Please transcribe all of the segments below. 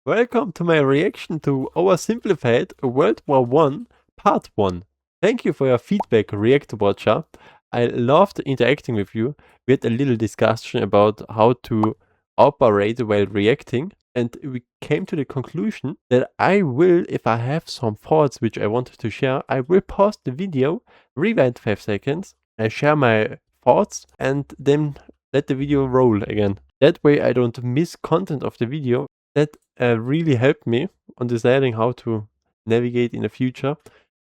Welcome to my reaction to Oversimplified World War One Part 1. Thank you for your feedback, React Watcher. I loved interacting with you. We had a little discussion about how to operate while reacting, and we came to the conclusion that I will, if I have some thoughts which I wanted to share, I will pause the video, rewind 5 seconds, I share my thoughts, and then let the video roll again. That way I don't miss content of the video. That really helped me on deciding how to navigate in the future,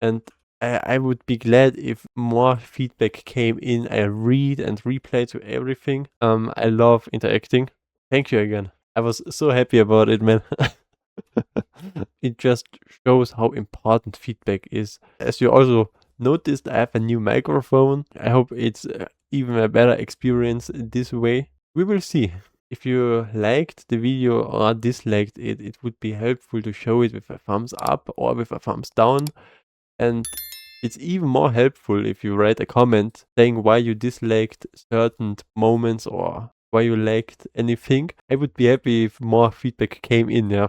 and I would be glad if more feedback came in. I read and replay to everything. I love interacting. Thank you again. I was so happy about it, man. It just shows how important feedback is. As you also noticed, I have a new microphone. I hope it's even a better experience this way. We will see. If you liked the video or disliked it, it would be helpful to show it with a thumbs up or with a thumbs down. And it's even more helpful if you write a comment saying why you disliked certain moments or why you liked anything. I would be happy if more feedback came in, yeah.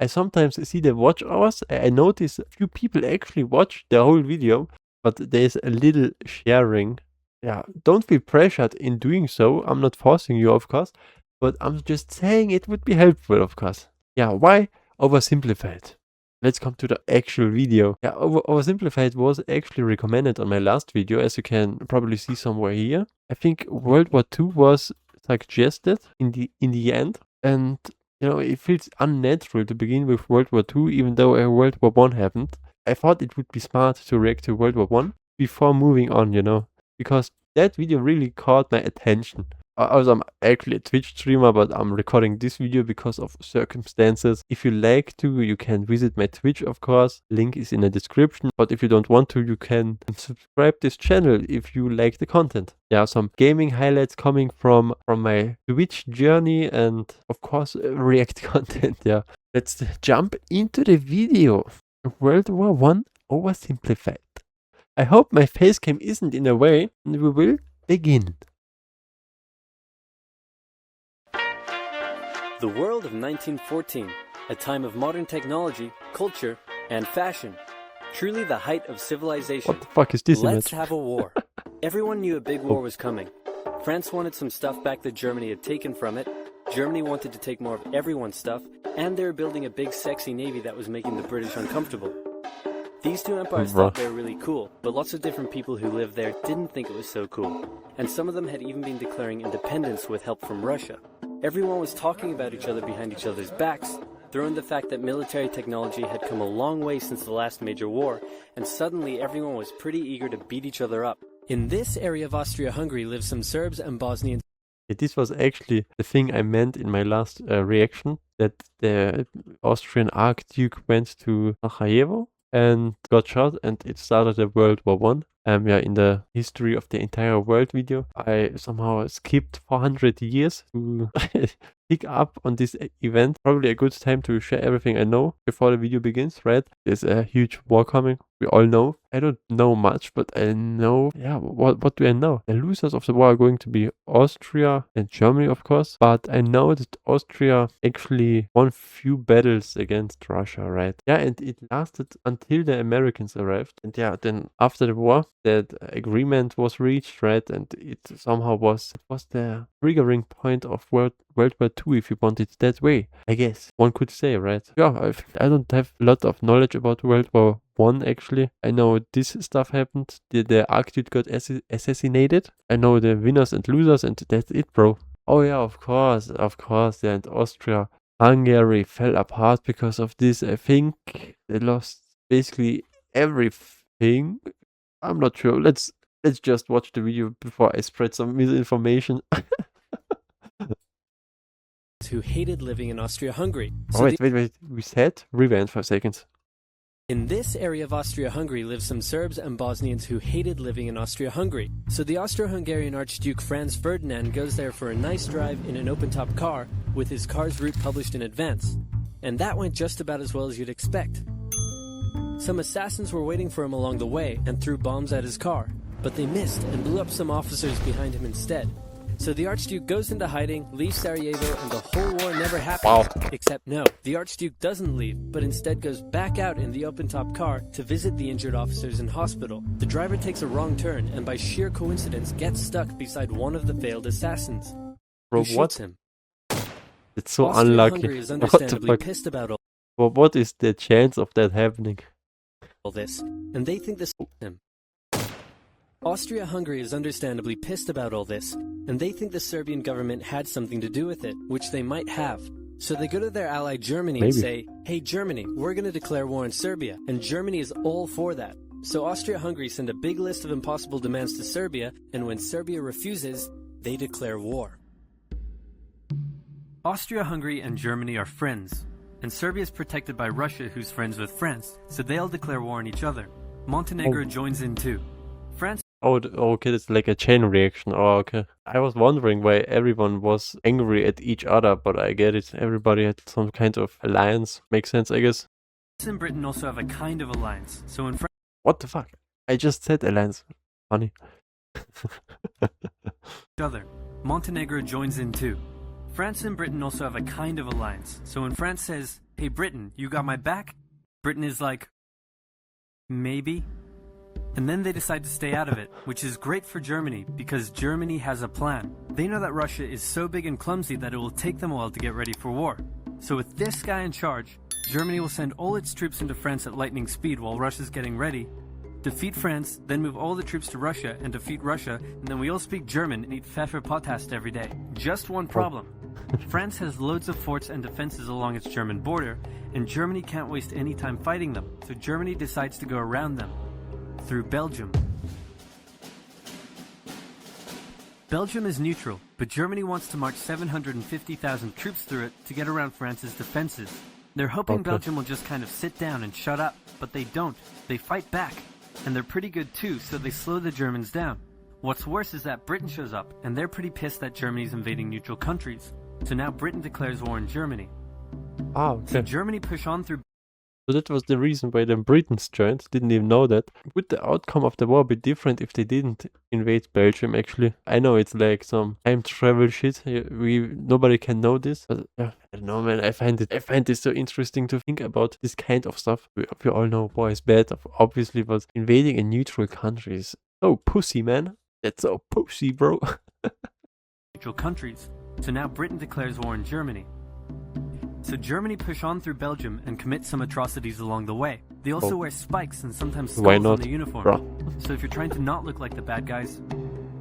I sometimes see the watch hours. I notice a few people actually watch the whole video, but there's a little sharing. Yeah, don't feel pressured in doing so. I'm not forcing you, of course. But I'm just saying it would be helpful, of course. Yeah, why Oversimplified? Let's come to the actual video. Yeah, Oversimplified was actually recommended on my last video, as you can probably see somewhere here. I think World War II was suggested in the end, and you know, it feels unnatural to begin with World War II, even though World War I happened. I thought it would be smart to react to World War I before moving on, you know, because that video really caught my attention. Also, I'm actually a Twitch streamer, but I'm recording this video because of circumstances. If you like to, you can visit my Twitch, of course. Link is in the description. But if you don't want to, you can subscribe this channel if you like the content. There are some gaming highlights coming from my Twitch journey and, of course, React content. Yeah, let's jump into the video. World War I Oversimplified. I hope my face cam isn't in the way, and we will begin. The world of 1914, a time of modern technology, culture, and fashion. Truly the height of civilization. What the fuck is this Let's image? have a war. Everyone knew a big war was coming. France wanted some stuff back that Germany had taken from it. Germany wanted to take more of everyone's stuff, and they were building a big sexy navy that was making the British uncomfortable. These two empires thought they were really cool, but lots of different people who lived there didn't think it was so cool. And some of them had even been declaring independence with help from Russia. Everyone was talking about each other behind each other's backs. Throw in the fact that military technology had come a long way since the last major war, and suddenly everyone was pretty eager to beat each other up. In this area of Austria-Hungary live some Serbs and Bosnians. This was actually the thing I meant in my last reaction, that the Austrian Archduke went to Sarajevo and got shot, and it started the World War I. Yeah, in the history of the entire world video, I somehow skipped 400 years to pick up on this event. Probably a good time to share everything I know before the video begins, right? There's a huge war coming. We all know. I don't know much, but I know, yeah, what do I know? The losers of the war are going to be Austria and Germany, of course. But I know that Austria actually won few battles against Russia, right? Yeah, and it lasted until the Americans arrived. And yeah, then after the war, that agreement was reached, right? And it somehow was the triggering point of World War II, if you want it that way, I guess one could say, right? Yeah, I don't have a lot of knowledge about World War I, actually. I know this stuff happened. The Archduke got assassinated. I know the winners and losers, and that's it, bro. Oh yeah, of course, yeah, and Austria-Hungary fell apart because of this. I think they lost basically everything. I'm not sure. Let's just watch the video before I spread some misinformation. Who hated living in Austria-Hungary. So wait. We said rewind 5 seconds. In this area of Austria-Hungary live some Serbs and Bosnians who hated living in Austria-Hungary. So the Austro-Hungarian Archduke Franz Ferdinand goes there for a nice drive in an open-top car with his car's route published in advance. And that went just about as well as you'd expect. Some assassins were waiting for him along the way and threw bombs at his car, but they missed and blew up some officers behind him instead. So the Archduke goes into hiding, leaves Sarajevo, and the whole war never happened. Wow. Except no, the Archduke doesn't leave, but instead goes back out in the open-top car to visit the injured officers in hospital. The driver takes a wrong turn and by sheer coincidence gets stuck beside one of the failed assassins. Bro, Who what? shoots him. It's so Austria-Hungary unlucky. is What the understandably fuck? pissed about Well, what is the chance of that happening? all this, and they think this him. Austria-Hungary is understandably pissed about all this, and they think the Serbian government had something to do with it, which they might have. So they go to their ally Germany and say, hey Germany, we're going to declare war on Serbia, and Germany is all for that. So Austria-Hungary send a big list of impossible demands to Serbia, and when Serbia refuses, they declare war. Austria-Hungary and Germany are friends, and Serbia is protected by Russia, who's friends with France, so they'll declare war on each other. Montenegro joins in too. France. Oh, okay, it's like a chain reaction. Oh, okay. I was wondering why everyone was angry at each other, but I get it. Everybody had some kind of alliance. Makes sense, I guess. France and Britain also have a kind of alliance. So in France. What the fuck? I just said alliance. Funny. Other. Montenegro joins in too. France and Britain also have a kind of alliance. So when France says, hey Britain, you got my back? Britain is like, maybe. And then they decide to stay out of it, which is great for Germany because Germany has a plan. They know that Russia is so big and clumsy that it will take them a while to get ready for war. So with this guy in charge, Germany will send all its troops into France at lightning speed while Russia's getting ready, defeat France, then move all the troops to Russia and defeat Russia, and then we all speak German and eat Pfefferpottast every day. Just one problem. France has loads of forts and defenses along its German border, and Germany can't waste any time fighting them, so Germany decides to go around them. Through Belgium. Belgium is neutral, but Germany wants to march 750,000 troops through it to get around France's defenses. They're hoping Belgium will just kind of sit down and shut up, but they don't. They fight back, and they're pretty good too, so they slow the Germans down. What's worse is that Britain shows up, and they're pretty pissed that Germany's invading neutral countries. So now Britain declares war on Germany. Ah, okay. So Germany push on through. So that was the reason why the Britons joined. Didn't even know that. Would the outcome of the war be different if they didn't invade Belgium, actually? I know it's like some time travel shit. Nobody can know this. But yeah, I don't know, man. I find this so interesting to think about this kind of stuff. We all know war is bad, obviously, but invading a neutral country is so pussy, man. That's so pussy, bro. Neutral countries. So now Britain declares war on Germany. So Germany push on through Belgium and commit some atrocities along the way. They also wear spikes and sometimes skulls on their uniform. Bro. So if you're trying to not look like the bad guys,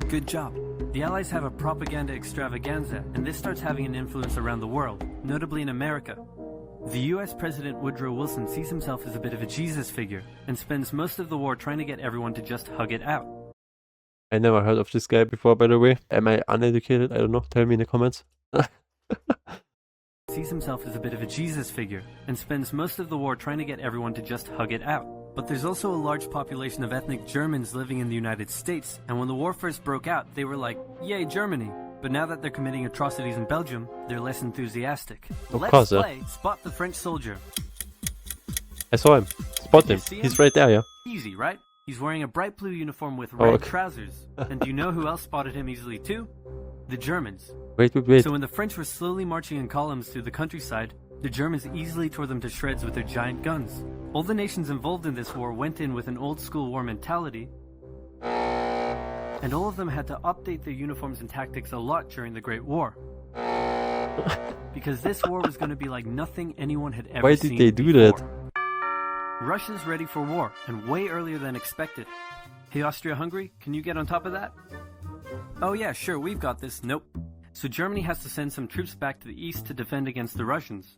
good job. The Allies have a propaganda extravaganza, and this starts having an influence around the world, notably in America. The US President Woodrow Wilson sees himself as a bit of a Jesus figure, and spends most of the war trying to get everyone to just hug it out. I never heard of this guy before, by the way. Am I uneducated? I don't know. Tell me in the comments. Sees himself as a bit of a Jesus figure, and spends most of the war trying to get everyone to just hug it out. But there's also a large population of ethnic Germans living in the United States, and when the war first broke out, they were like, yay Germany! But now that they're committing atrocities in Belgium, they're less enthusiastic. Let's play Spot the French Soldier. I saw him. Spot him. He's right there, yeah. Easy, right? He's wearing a bright blue uniform with red trousers. And do you know who else spotted him easily too? The Germans. Wait. So when the French were slowly marching in columns through the countryside, the Germans easily tore them to shreds with their giant guns. All the nations involved in this war went in with an old-school war mentality, and all of them had to update their uniforms and tactics a lot during the Great War. Because this war was going to be like nothing anyone had ever seen. Why did they do before. that? Russia's ready for war, and way earlier than expected. Hey Austria-Hungary, can you get on top of that? Oh yeah, sure, we've got this. Nope. So Germany has to send some troops back to the east to defend against the Russians.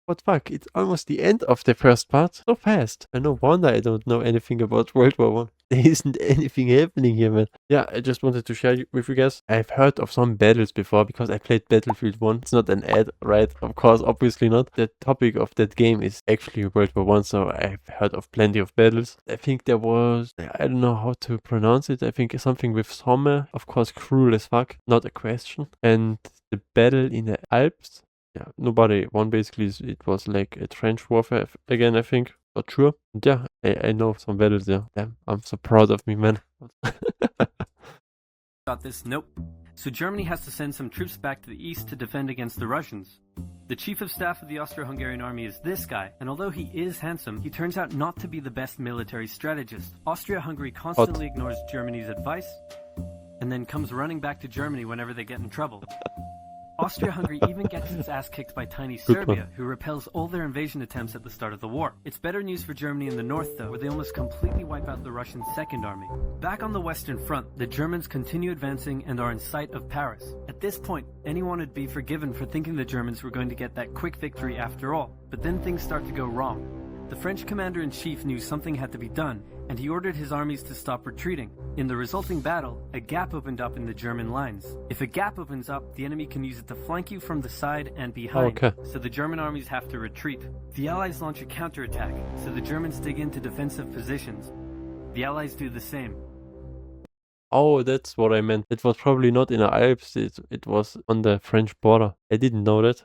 What fuck? It's almost the end of the first part. So fast. No wonder I don't know anything about World War One. There isn't anything happening here, man. Yeah, I just wanted to share with you guys. I've heard of some battles before because I played Battlefield 1. It's not an ad, right? Of course, obviously not. The topic of that game is actually World War One, so I've heard of plenty of battles. I think there was, I don't know how to pronounce it. I think something with Somme. Of course, cruel as fuck. Not a question. And the battle in the Alps. Yeah, nobody won basically. It was like a trench warfare again, I think. Not sure. And yeah, I know some battles there. Damn, I'm so proud of me, man. Got this. Nope. so Germany has to send some troops back to the east to defend against the Russians. The chief of staff of the Austro-Hungarian army is this guy, and although he is handsome, he turns out not to be the best military strategist. Austria-Hungary constantly ignores Germany's advice, and then comes running back to Germany whenever they get in trouble. Austria-Hungary even gets its ass kicked by tiny Serbia, who repels all their invasion attempts at the start of the war. It's better news for Germany in the north, though, where they almost completely wipe out the Russian Second Army. Back on the Western Front, the Germans continue advancing and are in sight of Paris. At this point, anyone would be forgiven for thinking the Germans were going to get that quick victory after all, but then things start to go wrong. The French commander-in-chief knew something had to be done, and he ordered his armies to stop retreating. In the resulting battle, a gap opened up in the German lines. If a gap opens up, the enemy can use it to flank you from the side and behind, so the German armies have to retreat. The Allies launch a counterattack, so the Germans dig into defensive positions. The Allies do the same. Oh, that's what I meant. It was probably not in the Alps, it was on the French border. I didn't know that.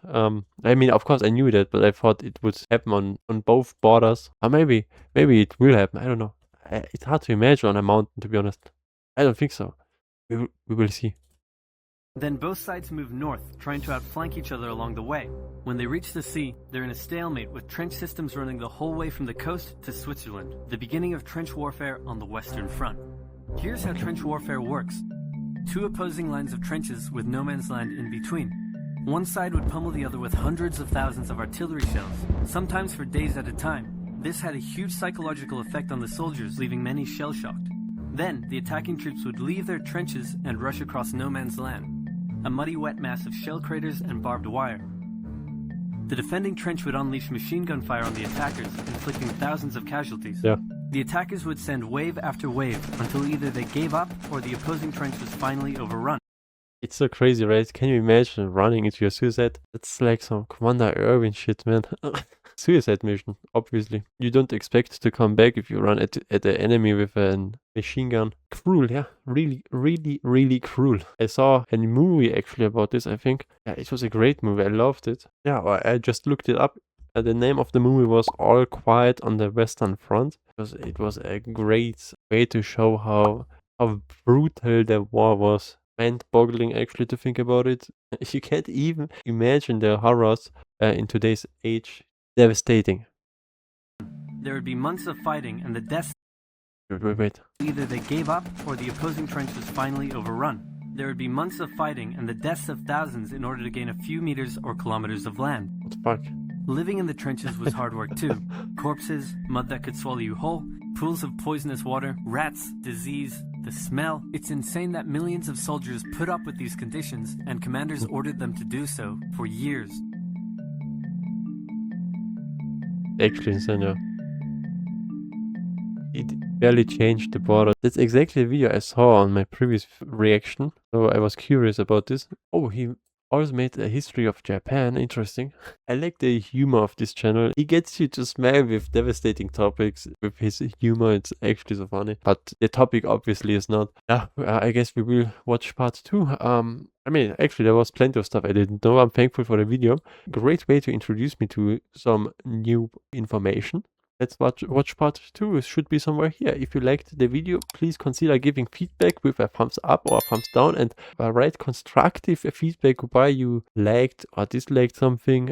I mean, of course I knew that, but I thought it would happen on both borders. Or maybe it will happen, I don't know. It's hard to imagine on a mountain, to be honest. I don't think so. We will see. Then both sides move north, trying to outflank each other along the way. When they reach the sea, they're in a stalemate with trench systems running the whole way from the coast to Switzerland, the beginning of trench warfare on the Western Front. Here's how trench warfare works. Two opposing lines of trenches with no man's land in between. One side would pummel the other with hundreds of thousands of artillery shells, sometimes for days at a time. This had a huge psychological effect on the soldiers, leaving many shell-shocked. Then, the attacking troops would leave their trenches and rush across no man's land, a muddy wet mass of shell craters and barbed wire. The defending trench would unleash machine gun fire on the attackers, inflicting thousands of casualties. Yeah. The attackers would send wave after wave until either they gave up or the opposing trench was finally overrun. It's so crazy, right? Can you imagine running into your suicide? That's like some Commander Irwin shit, man. Suicide mission, obviously. You don't expect to come back if you run at the enemy with a machine gun. Cruel, yeah. Really, really, really cruel. I saw a movie actually about this, I think. Yeah, it was a great movie. I loved it. Yeah, I just looked it up. The name of the movie was All Quiet on the Western Front. Because it was a great way to show how brutal the war was. Mind-boggling actually to think about it. You can't even imagine the horrors in today's age. Devastating. There would be months of fighting and the deaths. Wait. Either they gave up or the opposing trench was finally overrun. There would be months of fighting and the deaths of thousands in order to gain a few meters or kilometers of land. What the fuck? Living in the trenches was hard work too. Corpses, mud that could swallow you whole, pools of poisonous water, rats, disease, the smell. It's insane that millions of soldiers put up with these conditions and commanders ordered them to do so for years. Actually insane, yeah. It barely changed the border. That's exactly the video I saw on my previous reaction. So I was curious about this. Oh, he also made a history of Japan. Interesting. I like the humor of this channel. He gets you to smile with devastating topics. With his humor, it's actually so funny. But the topic obviously is not. Yeah, I guess we will watch part 2. I mean, actually, there was plenty of stuff I didn't know. I'm thankful for the video. Great way to introduce me to some new information. Let's watch part 2. It should be somewhere here. If you liked the video, please consider giving feedback with a thumbs up or a thumbs down and write constructive feedback why you liked or disliked something.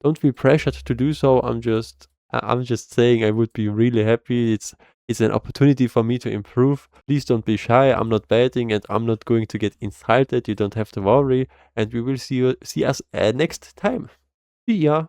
Don't be pressured to do so. I'm just saying I would be really happy. It's an opportunity for me to improve. Please don't be shy. I'm not biting and I'm not going to get insulted. You don't have to worry. And we will see us next time. See ya.